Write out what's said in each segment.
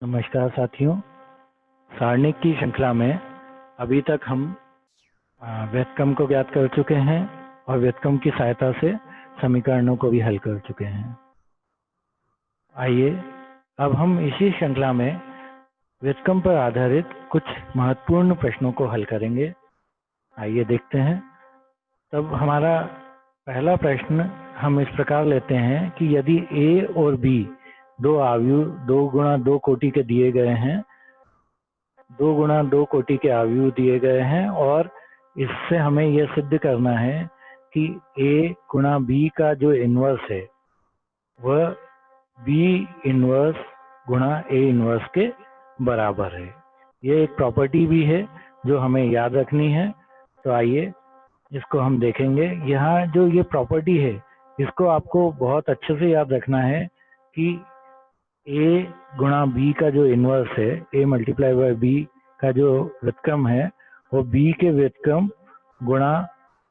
नमस्कार साथियों। सारणिक की श्रृंखला में अभी तक हम व्युत्क्रम को ज्ञात कर चुके हैं और व्युत्क्रम की सहायता से समीकरणों को भी हल कर चुके हैं। आइए अब हम इसी श्रृंखला में व्युत्क्रम पर आधारित कुछ महत्वपूर्ण प्रश्नों को हल करेंगे। आइए देखते हैं। तब हमारा पहला प्रश्न हम इस प्रकार लेते हैं कि यदि A और B दो आव्यूह 2 गुणा 2 कोटि के दिए गए हैं, 2 गुणा 2 कोटि के आव्यूह दिए गए हैं और इससे हमें यह सिद्ध करना है कि A गुणा B का जो इन्वर्स है वह B इन्वर्स गुणा A इन्वर्स के बराबर है। यह एक प्रॉपर्टी भी है जो हमें याद रखनी है। तो आइए इसको हम देखेंगे। यहाँ जो ये प्रॉपर्टी है इसको आपको बहुत अच्छे से याद रखना है कि A गुणा B का जो इन्वर्स है, A मल्टीप्लाई बाय B का जो व्युत्क्रम है वो B के व्युत्क्रम गुणा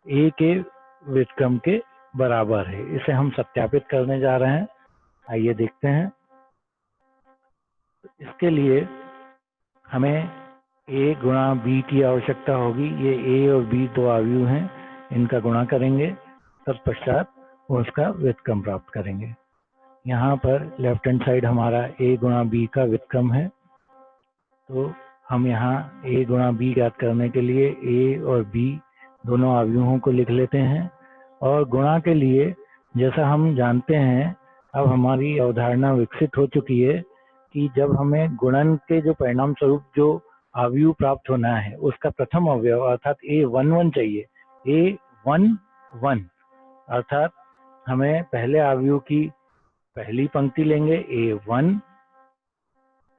A के व्युत्क्रम के बराबर है। इसे हम सत्यापित करने जा रहे हैं। आइए देखते हैं। इसके लिए हमें A गुणा B की आवश्यकता होगी। ये A और B दो आव्यूह हैं, इनका गुणा करेंगे, तत्पश्चात उसका व्युत्क्रम प्राप्त करेंगे। यहाँ पर लेफ्ट हैंड साइड हमारा A गुणा B का व्युत्क्रम है, तो हम यहाँ A गुणा B ज्ञात करने के लिए A और B दोनों आव्यूहों को लिख लेते हैं। और गुणा के लिए जैसा हम जानते हैं, अब हमारी अवधारणा विकसित हो चुकी है कि जब हमें गुणन के जो परिणाम स्वरूप जो आव्यूह प्राप्त होना है उसका प्रथम अवयव अर्थात A11 चाहिए। A11 अर्थात हमें पहले आव्यूह की पहली पंक्ति लेंगे A1,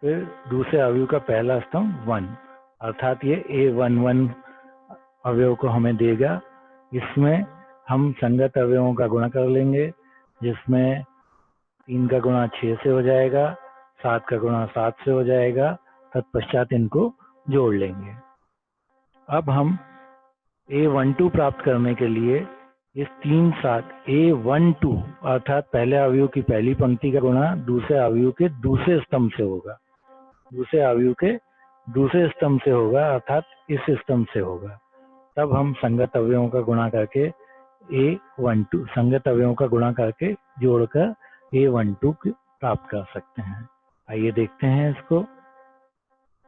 फिर दूसरे अवयव का पहला स्तंभ 1, अर्थात ये A11 अवयव को हमें देगा। इसमें हम संगत अवयवों का गुणा कर लेंगे, जिसमें 3 का गुणा 6 से हो जाएगा, 7 का गुणा 7 से हो जाएगा, तत्पश्चात इनको जोड़ लेंगे। अब हम A12 प्राप्त करने के लिए इस 3 7 A12 अर्थात पहले अवयव की पहली पंक्ति का गुणा दूसरे अवयव के दूसरे स्तंभ से होगा, दूसरे अवयव के दूसरे स्तंभ से होगा, अर्थात इस स्तंभ से होगा। तब हम संगत अवयवों का गुणा करके A12 संगत अवयवों का गुणा करके जोड़कर A12 प्राप्त कर सकते हैं। आइए देखते हैं इसको।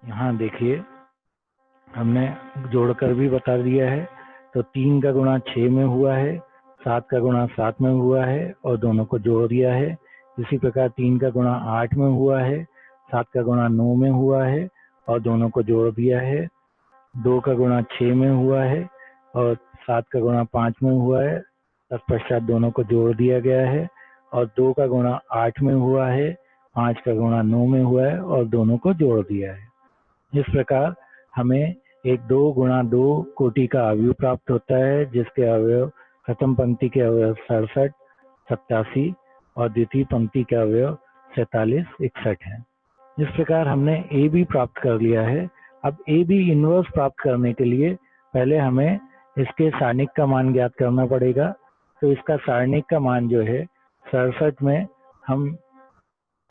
यहाँ देखिए हमने जोड़कर भी बता दिया है। तो 3 का गुणा 6 में हुआ है, 7 का गुणा 7 में हुआ है और दोनों को जोड़ दिया है। इसी प्रकार 3 का गुणा 8 में हुआ है, 7 का गुणा 9 में हुआ है और दोनों को जोड़ दिया है। 2 का गुणा 6 में हुआ है और 7 का गुणा 5 में हुआ है, तत्पश्चात दोनों को जोड़ दिया गया है। और 2 का गुणा 8 में हुआ है, 5 का गुणा 9 में हुआ है और दोनों को जोड़ दिया है। इस प्रकार हमें एक 2 गुणा 2 कोटि का अवयव प्राप्त होता है, जिसके अवयव प्रथम पंक्ति के अवयव 67, 87 और द्वितीय पंक्ति के अवयव 47, 61 हैं। इस प्रकार हमने ए बी प्राप्त कर लिया है। अब ए बी इनवर्स प्राप्त करने के लिए पहले हमें इसके सारणिक का मान ज्ञात करना पड़ेगा। तो इसका सारणिक का मान जो है 67 में हम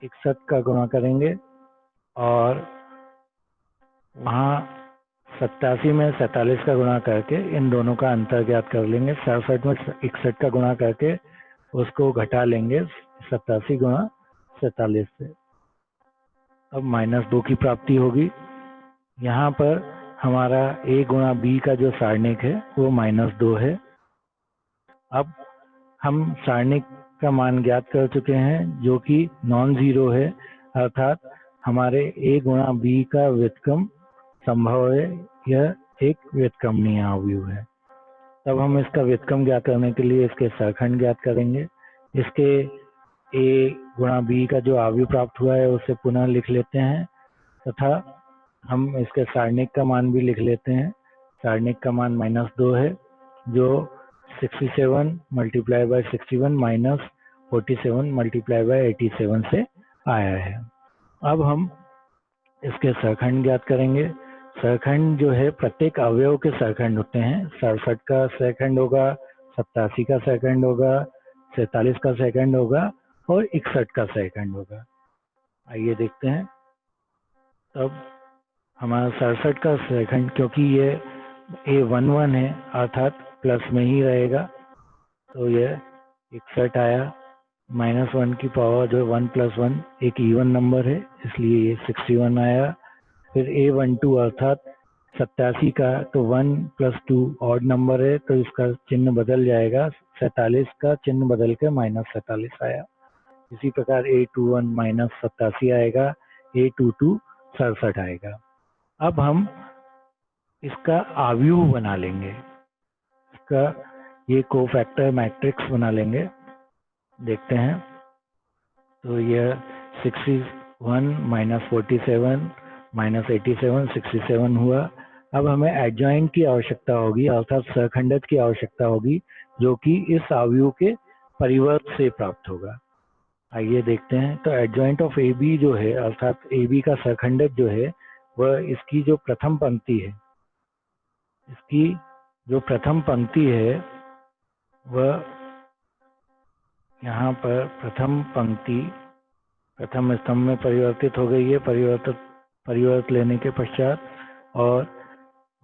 61 का गुणा करेंगे और वहाँ 87 में 47 का गुणा करके इन दोनों का अंतर ज्ञात कर लेंगे। 67 में 61 का गुणा करके उसको घटा लेंगे 87 गुणा 47 से। अब -2 की प्राप्ति होगी। यहाँ पर हमारा A गुणा B का जो सारणिक है वो -2 है। अब हम सारणिक का मान ज्ञात कर चुके हैं जो कि नॉन जीरो है, अर्थात हमारे A गुणा B का व्युत्क्रम संभव है, यह एक व्युत्क्रमणीय अवयव है। तब हम इसका व्युत्क्रम ज्ञात करने के लिए इसके सरखंड ज्ञात करेंगे। इसके A गुणा B का जो अवयव प्राप्त हुआ है उसे पुनः लिख लेते हैं तथा हम इसके सारणिक का मान भी लिख लेते हैं। सारणिक का मान -2 है, जो 67 multiply by 61 minus 47 multiply by 87 से आया है। अब हम इसके सरखंड ज्ञात करेंगे। सरखंड जो है प्रत्येक अवयव के सरखंड होते हैं। 67 का सरखंड होगा, 87 का सरखंड होगा, 47 का सरखंड होगा और 61 का सरखंड होगा। आइए देखते हैं। तब हमारा 67 का सेकंड, क्योंकि ये A11 है अर्थात प्लस में ही रहेगा, तो ये 61 आया। -1 की पावर जो 1 + 1 एक इवन नंबर है, इसलिए ये 61 आया। फिर A12 अर्थात 87 का, तो 1 + 2 ऑड नंबर है, तो इसका चिन्ह बदल जाएगा, 47 का चिन्ह बदल के -47 आया। इसी प्रकार A21 -87 आएगा, A22 67 आएगा। अब हम इसका आव्यूह बना लेंगे, इसका ये कोफैक्टर मैट्रिक्स बना लेंगे। देखते हैं, तो यह 61 -47 -87 67 हुआ। अब हमें एडजॉइंट की आवश्यकता होगी अर्थात सहखंडक की आवश्यकता होगी, जो कि इस आव्यूह के परिवर्त से प्राप्त होगा। आइए देखते हैं। तो एडजॉइंट ऑफ ए बी जो है अर्थात ए बी का सहखंडक जो है वह इसकी जो प्रथम पंक्ति है, इसकी जो प्रथम पंक्ति है वह यहाँ पर प्रथम पंक्ति प्रथम स्तंभ में परिवर्तित हो गई है परिवर्त लेने के पश्चात, और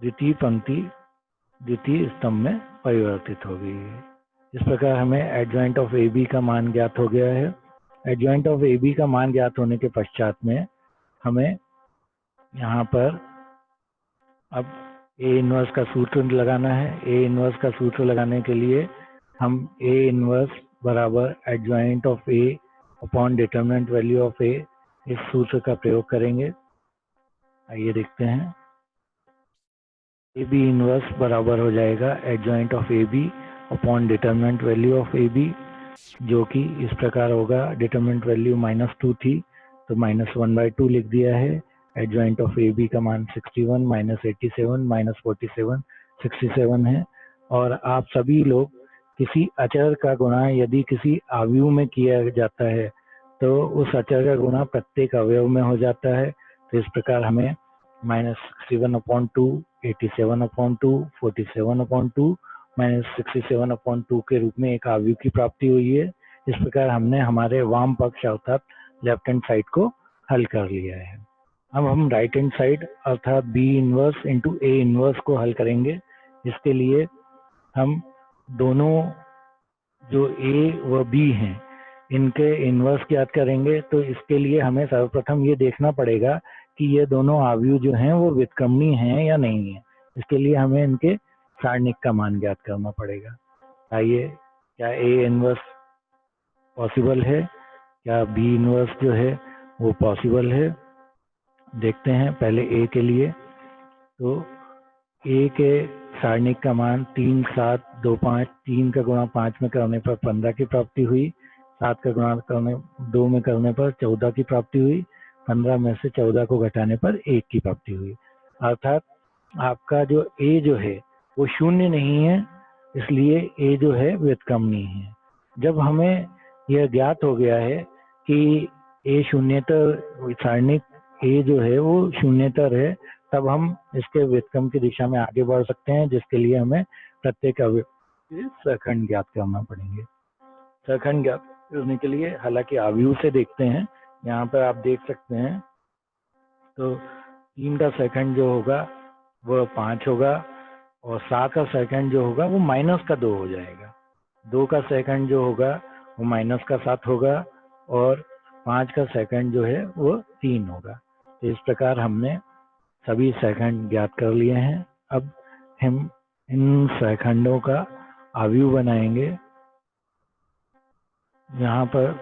द्वितीय पंक्ति द्वितीय स्तंभ में परिवर्तित हो गई है। इस प्रकार हमें एडजॉइंट ऑफ ए बी का मान ज्ञात हो गया है। एडजॉइंट ऑफ ए बी का मान ज्ञात होने के पश्चात में हमें यहाँ पर अब ए इनवर्स का सूत्र लगाना है। ए इनवर्स का सूत्र लगाने के लिए हम ए इनवर्स बराबर adjoint of A upon determinant value of A, इस सूत्र का प्रयोग करेंगे। आइए देखते हैं। ए बी इनवर्स बराबर हो जाएगा adjoint of A B upon determinant value of A B, जो कि इस प्रकार होगा। डिटरमिनेंट वैल्यू -2 थी, तो -1/2 लिख दिया है। एडजॉइंट ऑफ ए बी का मान 61 -87 -47 67 है। और आप सभी लोग किसी अचर का गुणा यदि किसी आव्यूह में किया जाता है तो उस अचर का गुणा प्रत्येक अवयव में हो जाता है। तो इस प्रकार हमें -61/2, 87/2, 47/2, -67/2 के रूप में एक आव्यूह की प्राप्ति हुई है। इस प्रकार हमने हमारे वाम पक्ष अर्थात लेफ्ट हैंड साइड को हल कर लिया है। अब हम राइट हैंड साइड अर्थात B inverse into A inverse को हल करेंगे। इसके लिए हम दोनों जो ए व बी हैं इनके इनवर्स ज्ञात करेंगे। तो इसके लिए हमें सर्वप्रथम ये देखना पड़ेगा कि ये दोनों आव्यूह जो हैं वो व्युत्क्रमणीय हैं या नहीं है। इसके लिए हमें इनके सारणिक का मान ज्ञात करना पड़ेगा। आइए, क्या ए इनवर्स पॉसिबल है, क्या बी इनवर्स जो है वो पॉसिबल है, देखते हैं। पहले ए के लिए, तो ए के सारणिक का मान 3 7 2 5, 3 का गुणा 5 में करने पर 15 की प्राप्ति हुई, 7 का गुणा करने 2 में करने पर 14 की प्राप्ति हुई, 15 में से 14 को घटाने पर 1 की प्राप्ति हुई। अर्थात आपका जो ए जो है वो शून्य नहीं है, इसलिए ए जो है व्युत्क्रमणीय है। जब हमें यह ज्ञात हो गया है कि ए शून्यतर, सारणिक ए जो है वो शून्यतर है, तब हम इसके व्युत्क्रम की दिशा में आगे बढ़ सकते हैं, जिसके लिए हमें प्रत्येक अवयव सहखंड ज्ञात करना पड़ेंगे। सहखंड ज्ञात करने के लिए हालांकि आव्यूह से देखते हैं। यहाँ पर आप देख सकते हैं, तो 3 का सहखंड जो होगा वह 5 होगा, और 7 का सहखंड जो होगा वो -2 हो जाएगा। 2 का सहखंड जो होगा वो -7 होगा, और 5 का सहखंड जो है वो 3 होगा। तो इस प्रकार हमने सभी सहखंड ज्ञात कर लिए हैं। अब हम इन सहखंडों का आव्यूह बनाएंगे। यहाँ पर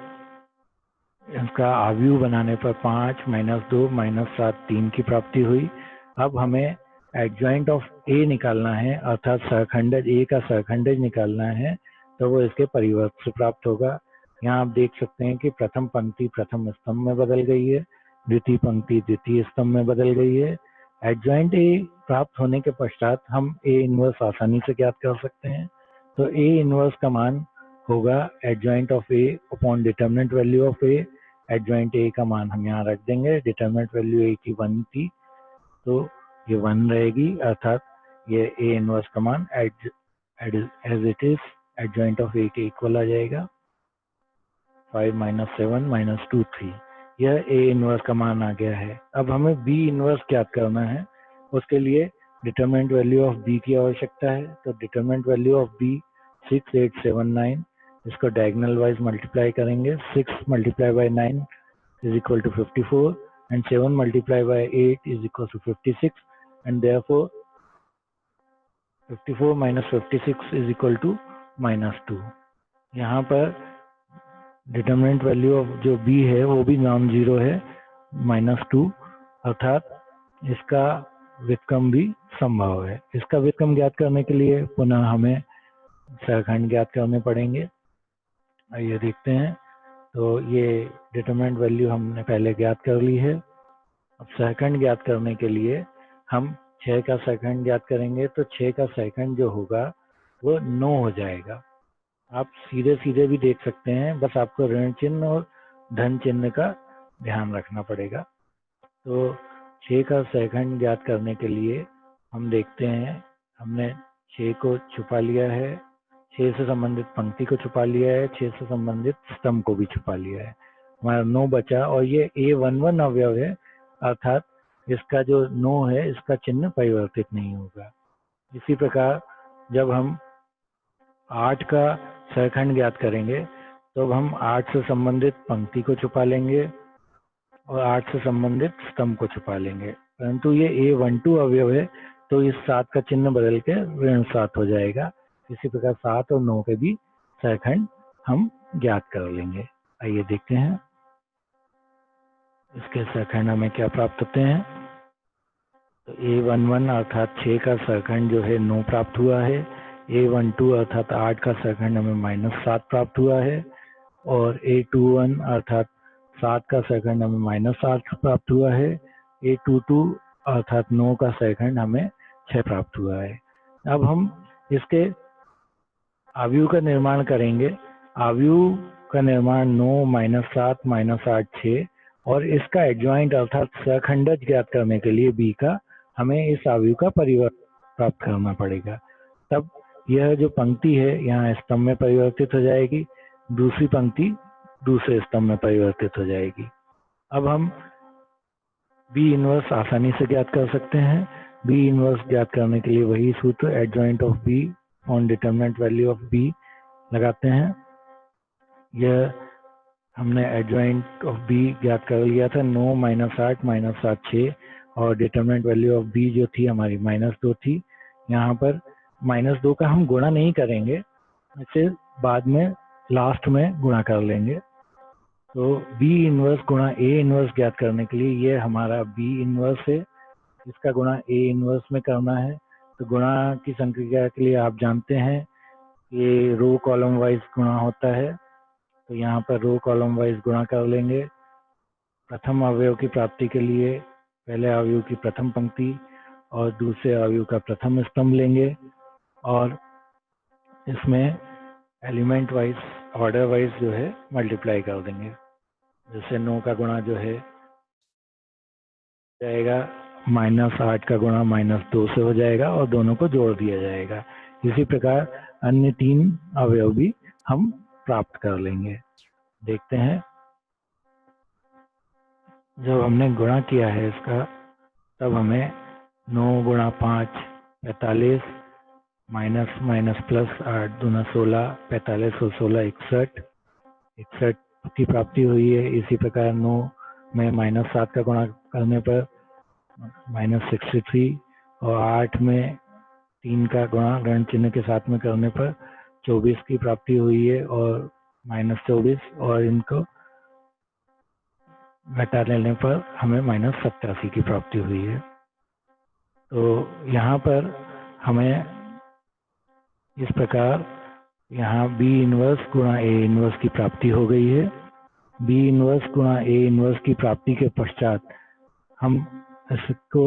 इसका आव्यूह बनाने पर 5 -2 -7 3 की प्राप्ति हुई। अब हमें एडजॉइंट ऑफ ए निकालना है अर्थात सहखंडज ए का सहखंडज निकालना है, तो वो इसके परिवर्त से प्राप्त होगा। यहाँ आप देख सकते हैं कि प्रथम पंक्ति प्रथम स्तंभ में बदल गई है, द्वितीय पंक्ति द्वितीय स्तंभ में बदल गई है। एडजॉइंट ए प्राप्त होने के पश्चात हम ए इनवर्स आसानी से ज्ञात कर सकते हैं। तो ए इनवर्स का मान होगा adjoint of A upon determinant value of A. Adjoint A का मान हम यहाँ रख देंगे। डिटरमिनेंट वैल्यू ए की 1 थी, तो ये 1 रहेगी, अर्थात ये ए इनवर्स का मान as it is adjoint of A के इक्वल आ जाएगा। 5 - 7 - 2 3, यह ए इनवर्स का मान आ गया है। अब हमें बी इनवर्स ज्ञात करना है। उसके लिए डिटरमिनेंट वैल्यू ऑफ बी की आवश्यकता है। तो डिटरमिनेंट वैल्यू ऑफ बी 6879, इसको डायगोनल वाइज मल्टीप्लाई करेंगे। 6 multiply by 9 is equal to 54 and 7 multiplied by 8 is equal to 56, and therefore 54 minus 56 is equal to -2। यहाँ पर डिटरमिनेंट वैल्यू ऑफ जो b है वो भी नॉन जीरो है, -2, अर्थात इसका व्युत्क्रम भी संभव है। इसका व्युत्क्रम ज्ञात करने के लिए पुनः हमें सहखंड ज्ञात करने पड़ेंगे। आइए देखते हैं। तो ये डिटरमिनेंट वैल्यू हमने पहले ज्ञात कर ली है। अब सहखंड ज्ञात करने के लिए हम 6 का सहखंड ज्ञात करेंगे। तो 6 का सहखंड जो होगा वो 9 हो जाएगा। आप सीधे सीधे भी देख सकते हैं, बस आपको ऋण चिन्ह और धन चिन्ह का ध्यान रखना पड़ेगा। तो 6 का सहखंड ज्ञात करने के लिए हम देखते हैं, हमने 6 को छुपा लिया है, 6 से संबंधित पंक्ति को छुपा लिया है, 6 से संबंधित स्तंभ को भी छुपा लिया है। हमारा 9 बचा और ये A11 अवयव है, अर्थात इसका जो 9 है इसका चिन्ह परिवर्तित नहीं होगा। इसी प्रकार जब हम 8 का सहखंड ज्ञात करेंगे तो अब हम 8 से संबंधित पंक्ति को छुपा लेंगे और 8 से संबंधित स्तंभ को छुपा लेंगे, परंतु ये A12 अवयव है तो इस 7 का चिन्ह बदल के ऋण 7 हो जाएगा। इसी प्रकार 7 और 9 के भी सहखंड हम ज्ञात कर लेंगे। आइए देखते हैं इसके सहखंड हमें क्या प्राप्त होते हैं। तो A11 अर्थात 6 का सहखंड जो है 9 प्राप्त हुआ है। A12 अर्थात 8 का सहखंड हमें -7 प्राप्त हुआ है और A21 अर्थात 7 का सहखंड हमें -8 प्राप्त हुआ है। A22 अर्थात 9 का सहखंड हमें 6 प्राप्त हुआ है। अब हम इसके आव्यूह का निर्माण करेंगे। आव्यूह का निर्माण 9 -7 -8 6 और इसका एडजॉइंट अर्थात सहखंडज ज्ञात करने के लिए b का हमें इस आव्यूह का परिवर्त प्राप्त करना पड़ेगा। तब यह जो पंक्ति है यहाँ स्तंभ में परिवर्तित हो जाएगी, दूसरी पंक्ति दूसरे स्तंभ में परिवर्तित हो जाएगी। अब हम b इनवर्स आसानी से ज्ञात कर सकते हैं। b इनवर्स ज्ञात करने के लिए वही सूत्र adjoint of b on determinant value of b लगाते हैं। यह हमने एडजॉइंट ऑफ b ज्ञात कर लिया था, 9 -8 -7 6 और डिटरमिनेंट वैल्यू ऑफ b जो थी हमारी -2 थी। यहाँ पर -2 का हम गुणा नहीं करेंगे, इसे बाद में लास्ट में गुणा कर लेंगे। तो b इनवर्स गुणा a इनवर्स ज्ञात करने के लिए ये हमारा b इनवर्स है, इसका गुणा a इनवर्स में करना है। तो गुणा की संक्रिया के लिए आप जानते हैं ये रो कॉलम वाइज गुणा होता है। तो यहाँ पर रो कॉलम वाइज गुणा कर लेंगे। प्रथम अवयव की प्राप्ति के लिए पहले अवयव की प्रथम पंक्ति और दूसरे अवयव का प्रथम स्तंभ लेंगे और इसमें एलिमेंट वाइज ऑर्डर वाइज जो है मल्टीप्लाई कर देंगे। जैसे 9 का गुणा जो है जाएगा -8 का गुणा -2 से हो जाएगा और दोनों को जोड़ दिया जाएगा। इसी प्रकार अन्य 3 अवयव भी हम प्राप्त कर लेंगे। देखते हैं जब हमने गुणा किया है इसका तब हमें 9 गुणा 5 45 माइनस प्लस 8 दूना 16 45 और 16 61 की प्राप्ति हुई है। इसी प्रकार 9 में -7 का गुणा करने पर -63 और 8 में 3 का गुणा ऋण चिन्ह के साथ में करने पर 24 की प्राप्ति हुई है और -24 और इनको घटा लेने पर हमें -87 की प्राप्ति हुई है। तो यहाँ पर हमें इस प्रकार यहाँ b इनवर्स गुणा a इनवर्स की प्राप्ति हो गई है। b इनवर्स गुणा a इनवर्स की प्राप्ति के पश्चात हम इसको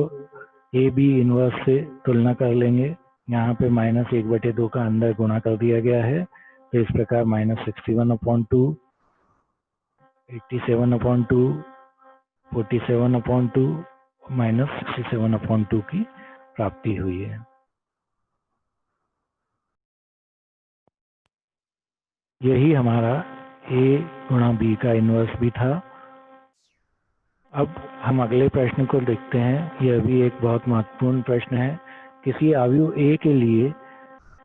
a b इनवर्स से तुलना कर लेंगे। यहाँ पे -1/2 का अंदर गुणा कर दिया गया है। तो इस प्रकार -61/2 87/2 47/2 -67/2 की प्राप्ति हुई है। यही हमारा a गुणा b का इनवर्स भी था। अब हम अगले प्रश्न को देखते हैं। यह भी एक बहुत महत्वपूर्ण प्रश्न है। किसी अवयव A के लिए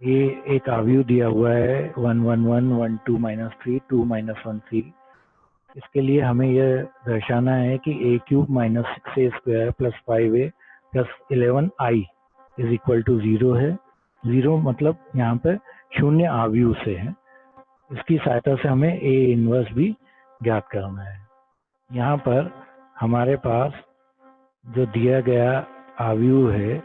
ये एक अवयव दिया हुआ है 1 1 1 1 2 -3 2 -1 3। इसके लिए हमें यह दर्शाना है कि a³ - 6a² + 5a + 11i = 0 है। 0 मतलब यहाँ पर शून्य अवयव से है। इसकी सहायता से हमें A इनवर्स भी ज्ञात करना है। यहाँ पर हमारे पास जो दिया गया अवयव है,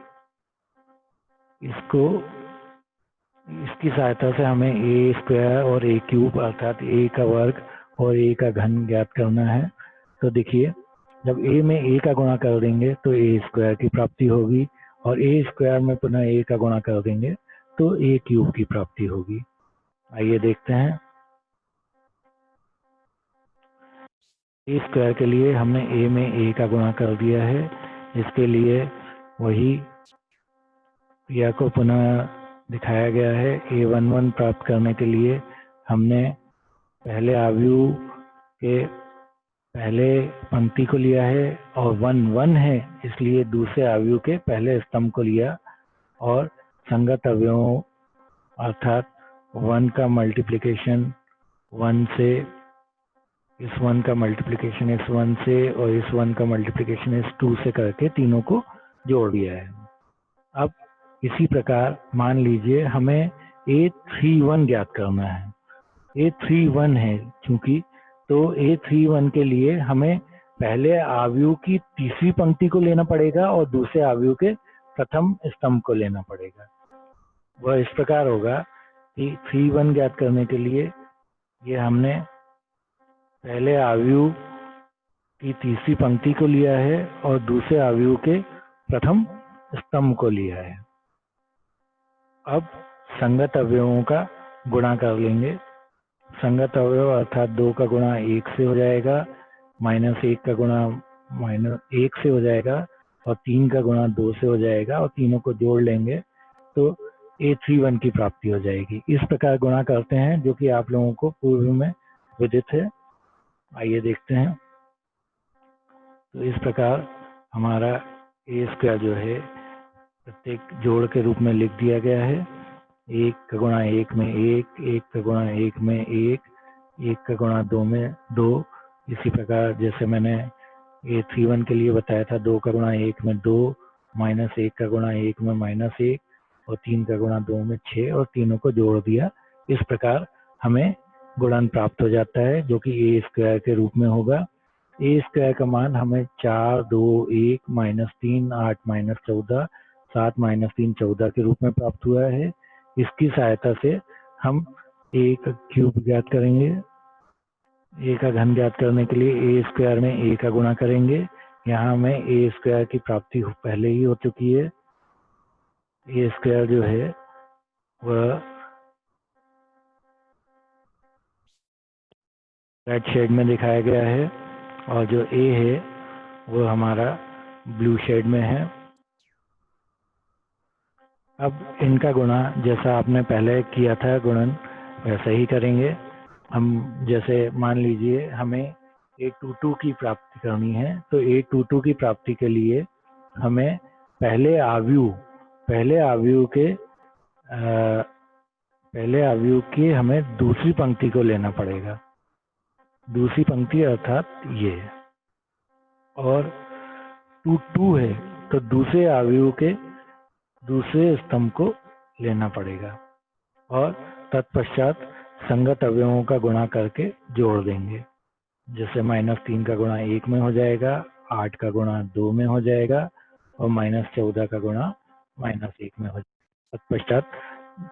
इसकी सहायता से हमें a² और a³ अर्थात a का वर्ग और a का घन ज्ञात करना है। तो देखिए, जब a में a का गुणा कर देंगे तो a² की प्राप्ति होगी, और a² में पुनः a का गुणा कर देंगे तो a³ की प्राप्ति होगी। आइए देखते हैं। a² के लिए हमने a में a का गुणा कर दिया है। इसके लिए वही क्रिया को पुनः दिखाया गया है। a11 प्राप्त करने के लिए हमने पहले अवयव के पहले पंक्ति को लिया है, और 1 1 है इसलिए दूसरे अवयव के पहले स्तंभ को लिया, और संगत अवयवों अर्थात 1 का मल्टीप्लिकेशन 1 से, इस 1 का मल्टीप्लिकेशन इस 1 से, और इस 1 का मल्टीप्लिकेशन इस 2 से करके तीनों को जोड़ दिया है। अब इसी प्रकार मान लीजिए हमें a31 ज्ञात करना है। a31 है चूंकि, तो a31 के लिए हमें पहले अवयव की तीसरी पंक्ति को लेना पड़ेगा और दूसरे अवयव के प्रथम स्तंभ को लेना पड़ेगा। वह इस प्रकार होगा कि 31 ज्ञात करने के लिए ये हमने पहले अवयव की तीसरी पंक्ति को लिया है और दूसरे अवयव के प्रथम स्तंभ को लिया है। अब संगत अवयवों का गुणा कर लेंगे। संगत अवयव अर्थात 2 का गुणा 1 से हो जाएगा, -1 का गुणा -1 से हो जाएगा, और 3 का गुणा 2 से हो जाएगा, और तीनों को जोड़ लेंगे तो a31 की प्राप्ति हो जाएगी। इस प्रकार गुणा करते हैं, जो कि आप लोगों को पूर्व में विदित है। आइए देखते हैं। तो इस प्रकार हमारा a² जो है प्रत्येक जोड़ के रूप में लिख दिया गया है। 1 का गुणा 1 में 1, 1 का गुणा 1 में 1, 1 का गुणा 2 में 2। इसी प्रकार जैसे मैंने a31 के लिए बताया था, 2 का गुणा 1 में 2, -1 का गुणा 1 में -1, और 3 का गुणा 2 में 6, और तीनों को जोड़ दिया। इस प्रकार हमें गुणन प्राप्त हो जाता है, जो कि a² के रूप में होगा। a² का मान हमें 4 2 1 -3 8 -14 7 -3 14 के रूप में प्राप्त हुआ है। इसकी सहायता से हम a का क्यूब ज्ञात करेंगे। a का घन ज्ञात करने के लिए a² में a का गुणा करेंगे। यहाँ हमें a² की प्राप्ति पहले ही हो चुकी है। a² जो है वह रेड शेड में दिखाया गया है, और जो a है वो हमारा ब्लू शेड में है। अब इनका गुणा जैसा आपने पहले किया था गुणन, वैसा ही करेंगे हम। जैसे मान लीजिए हमें a22 की प्राप्ति करनी है, तो a22 की प्राप्ति के लिए हमें पहले अवयव के हमें दूसरी पंक्ति को लेना पड़ेगा। दूसरी पंक्ति अर्थात ये, और 2 2 है तो दूसरे अवयव के दूसरे स्तंभ को लेना पड़ेगा, और तत्पश्चात संगत अवयवों का गुणा करके जोड़ देंगे। जैसे -3 का गुणा 1 में हो जाएगा, 8 का गुणा 2 में हो जाएगा, और -14 का गुणा -1 में हो जाएगा। तत्पश्चात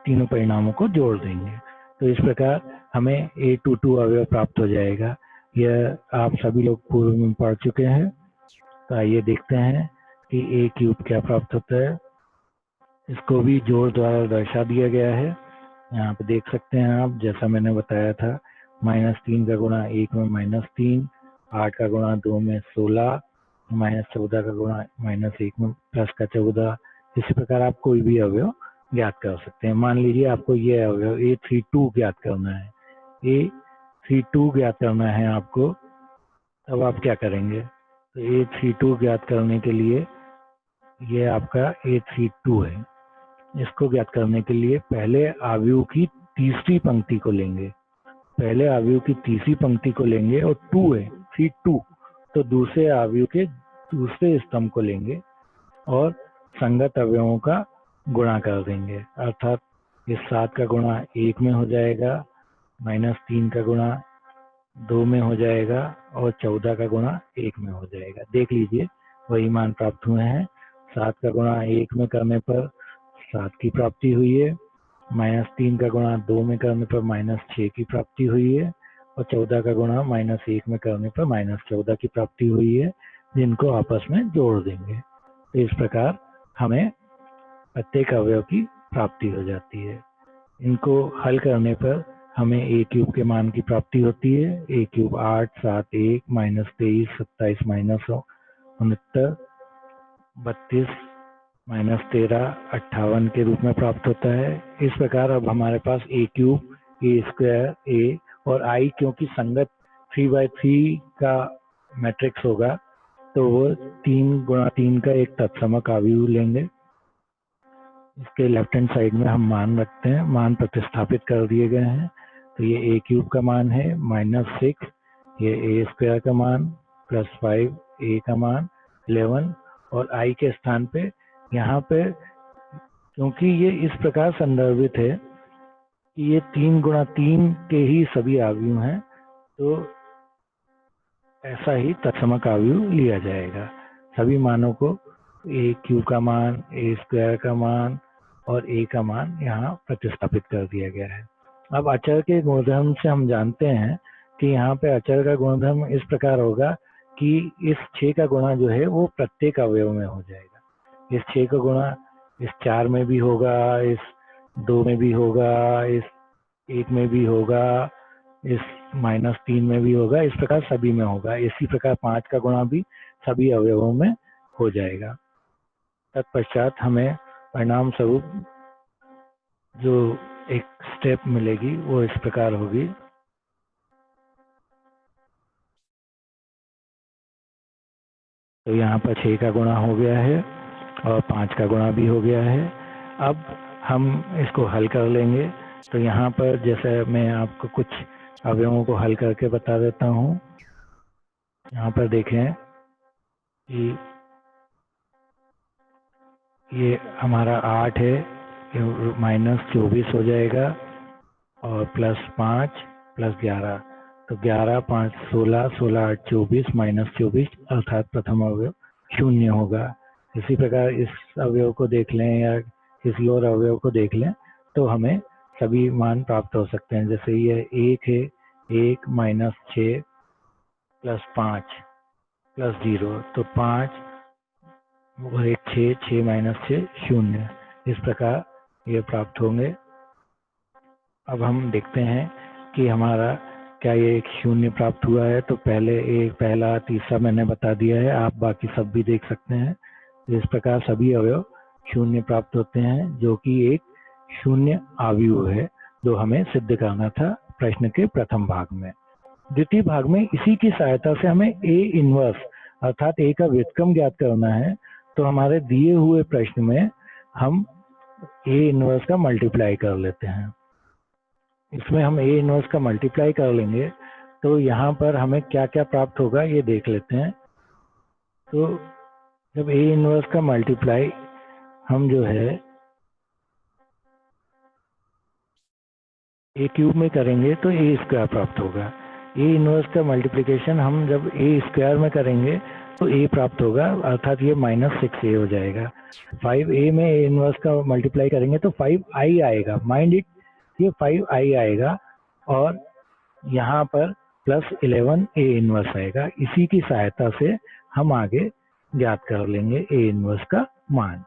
तीनों परिणामों को जोड़ देंगे। तो इस प्रकार हमें a22 अवयव प्राप्त हो जाएगा। यह आप सभी लोग पूर्व में पढ़ चुके हैं। तो आइए देखते हैं कि a³ क्या प्राप्त होता है। इसको भी जोड़ द्वारा दर्शा दिया गया है। यहाँ पे देख सकते हैं आप, जैसा मैंने बताया था, -3 का गुणा 1 में -3, 8 का गुणा 2 में 16, -14 का गुणा -1 में +14। इसी प्रकार आप कोई भी अवयव ज्ञात कर सकते हैं। मान लीजिए आपको ये अवयव a32 ज्ञात करना है। a32 ज्ञात करना है आपको, तब आप क्या करेंगे? तो A32 ज्ञात करने के लिए ये आपका A32 है। इसको ज्ञात करने के लिए पहले अवयव की तीसरी पंक्ति को लेंगे, पहले अवयव की तीसरी पंक्ति को लेंगे और 2 है, 32, तो दूसरे अवयव के दूसरे स्तंभ को लेंगे और संगत अवयवों का गुणा कर देंगे, अर्थात इस 7 का गुणा 1 में हो जाएगा, -3 का गुणा 2 में हो जाएगा और 14 का गुणा 1 में हो जाएगा। देख लीजिए वही मान प्राप्त हुए हैं। 7 का गुणा 1 में करने पर 7 की प्राप्ति हुई है, -3 का गुणा 2 में करने पर -6 की प्राप्ति हुई है और 14 का गुणा -1 में करने पर -14 की प्राप्ति हुई है, जिनको आपस में जोड़ देंगे। तो इस प्रकार हमें प्रत्येक अवयव की प्राप्ति हो जाती है। इनको हल करने पर हमें a क्यूब के मान की प्राप्ति होती है। a क्यूब 8, 7, 1, -23, 27, -69, 32, -13, 58 के रूप में प्राप्त होता है। इस प्रकार अब हमारे पास a cube, a square, a और i क्योंकि संगत 3/3 का मैट्रिक्स होगा तो वो 3 गुणा 3 का एक तत्समक अवयव लेंगे। इसके लेफ्ट हैंड साइड में हम मान रखते हैं, मान प्रतिस्थापित कर दिए गए हैं। तो ये a क्यूब का मान है -6, ये a स्क्वायर का मान +5, a का मान 11 और i के स्थान पे यहाँ पे क्योंकि ये इस प्रकार संदर्भित है कि ये 3 गुणा 3 के ही सभी अवयव हैं, तो ऐसा ही तत्समक अवयव लिया जाएगा। सभी मानों को a क्यूब का मान, a स्क्वायर का मान और a का मान यहाँ प्रतिस्थापित कर दिया गया है। अब अचर के गुणधर्म से हम जानते हैं कि यहाँ पे अचर का गुणधर्म इस प्रकार होगा कि इस 6 का गुणा जो है वो प्रत्येक अवयव में हो जाएगा। इस 6 का गुणा इस 4 में भी होगा, इस 2 में भी होगा, इस 1 में भी होगा, इस -3 में भी होगा, इस प्रकार सभी में होगा। इसी प्रकार 5 का गुणा भी सभी अवयवों में हो जाएगा। तत्पश्चात हमें परिणाम स्वरूप जो एक स्टेप मिलेगी वो इस प्रकार होगी। तो यहाँ पर 6 का गुणा हो गया है और 5 का गुणा भी हो गया है। अब हम इसको हल कर लेंगे। तो यहाँ पर जैसे मैं आपको कुछ अवयवों को हल करके बता देता हूँ। यहाँ पर देखें कि ये हमारा 8 है, ये -24 हो जाएगा और +5 +11, तो 11, 5, 16, 16, 8, 24, -24 अर्थात प्रथम अवयव 0 होगा। इसी प्रकार इस अवयव को देख लें या किसी और अवयव को देख लें तो हमें सभी मान प्राप्त हो सकते हैं। जैसे ये 1 है, 1 -6 +5 +0, तो 5 और 1 6, 6 -6 0, इस प्रकार ये प्राप्त होंगे। अब हम देखते हैं कि हमारा क्या ये एक 0 प्राप्त हुआ है। तो पहले एक पहला तीसरा मैंने बता दिया है, आप बाकी सब भी देख सकते हैं। इस प्रकार सभी अवयव 0 प्राप्त होते हैं, जो कि एक 0 अवयव है जो हमें सिद्ध करना था प्रश्न के प्रथम भाग में। द्वितीय भाग में इसी की सहायता से हमें A इनवर्स अर्थात A का व्युत्क्रम ज्ञात करना है। तो हमारे दिए हुए प्रश्न में हम A इनवर्स का मल्टीप्लाई कर लेते हैं। इसमें हम A इनवर्स का मल्टीप्लाई कर लेंगे तो यहाँ पर हमें क्या क्या प्राप्त होगा ये देख लेते हैं। तो जब A इनवर्स का मल्टीप्लाई हम जो है A क्यूब में करेंगे तो A स्क्वायर प्राप्त होगा। A इनवर्स का मल्टीप्लिकेशन हम जब A स्क्वायर में करेंगे तो A प्राप्त होगा, अर्थात ये -6A हो जाएगा। 5A में A इनवर्स का मल्टीप्लाई करेंगे तो 5I आएगा, माइंड इट, ये 5I आएगा और यहाँ पर +11A इनवर्स आएगा। इसी की सहायता से हम आगे ज्ञात कर लेंगे A इनवर्स का मान।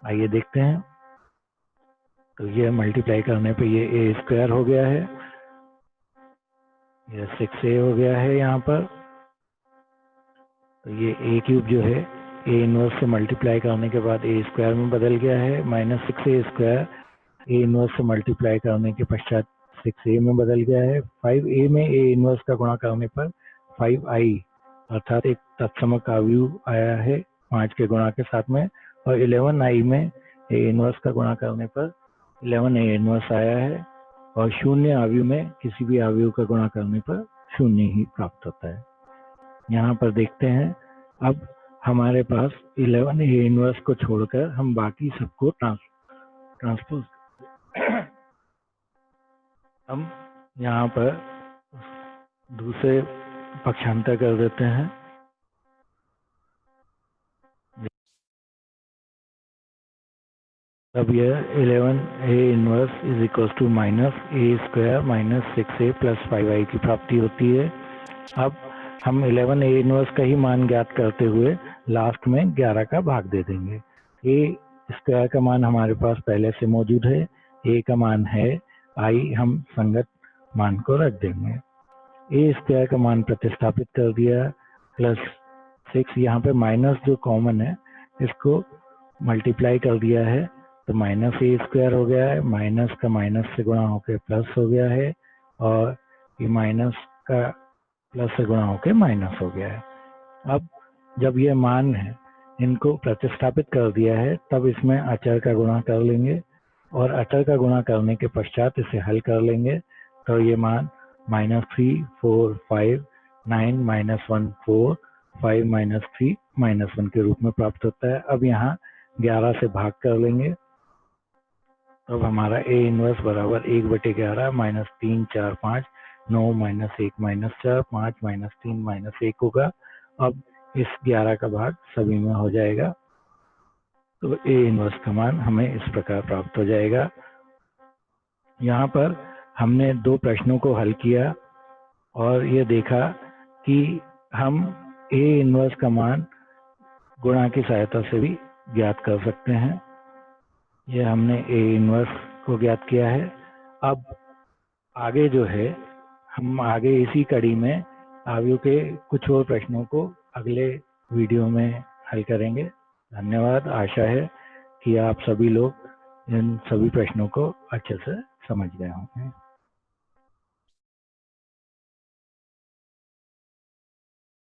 आइए देखते हैं। तो ये मल्टीप्लाई करने पे ये A स्क्वायर हो गया है, ये 6A हो गया है यहाँ पर। तो ये A क्यूब जो है A इनवर्स से मल्टीप्लाई करने के बाद A स्क्वायर में बदल गया है, -6A स्क्वायर A इनवर्स से मल्टीप्लाई करने के पश्चात 6A में बदल गया है। 5A में A इनवर्स का गुणा करने पर 5I अर्थात एक तत्समक अवयव आया है 5 के गुणा के साथ में, और 11i में ए इनवर्स का गुणा करने पर 11a इनवर्स आया है, और शून्य अवयव में किसी भी अवयव का गुणा करने पर शून्य ही प्राप्त होता है। यहाँ पर देखते हैं, अब हमारे पास 11a इनवर्स को छोड़कर हम बाकी सबको ट्रांसपोज हम यहाँ पर दूसरे पक्षांतर कर देते हैं। अब यह 11a inverse is equal to minus A square minus 6a plus 5i की प्राप्ति होती है। अब हम 11a इनवर्स का ही मान ज्ञात करते हुए लास्ट में 11 का भाग दे देंगे। a स्क्वायर का मान हमारे पास पहले से मौजूद है, a का मान है, i हम संगत मान को रख देंगे। a स्क्वायर का मान प्रतिस्थापित कर दिया, प्लस 6, यहाँ पे माइनस जो कॉमन है इसको मल्टीप्लाई कर दिया है, तो माइनस ए स्क्वायर हो गया है, माइनस का माइनस से गुणा होकर प्लस हो गया है, और ये माइनस का प्लस से गुणा होकर माइनस हो गया है। अब जब ये मान है इनको प्रतिस्थापित कर दिया है, तब इसमें अचर का गुणा कर लेंगे, और अचर का गुणा करने के पश्चात इसे हल कर लेंगे, तो ये मान -3 4 5 9 -1 4 5 -3 -1 के रूप में प्राप्त होता है। अब यहाँ 11 से भाग कर लेंगे, अब हमारा ए इनवर्स बराबर 1/11 -3 4 5 9 -1 -4 5 -3 -1 होगा। अब इस 11 का भाग सभी में हो जाएगा, तो ए इनवर्स का मान हमें इस प्रकार प्राप्त हो जाएगा। यहाँ पर हमने 2 प्रश्नों को हल किया और ये देखा कि हम ए इनवर्स का मान गुणा की सहायता से भी ज्ञात कर सकते हैं। यह हमने ए इनवर्स को ज्ञात किया है। अब आगे जो है, हम आगे इसी कड़ी में अवयव के कुछ और प्रश्नों को अगले वीडियो में हल करेंगे। धन्यवाद। आशा है कि आप सभी लोग इन सभी प्रश्नों को अच्छे से समझ गए होंगे।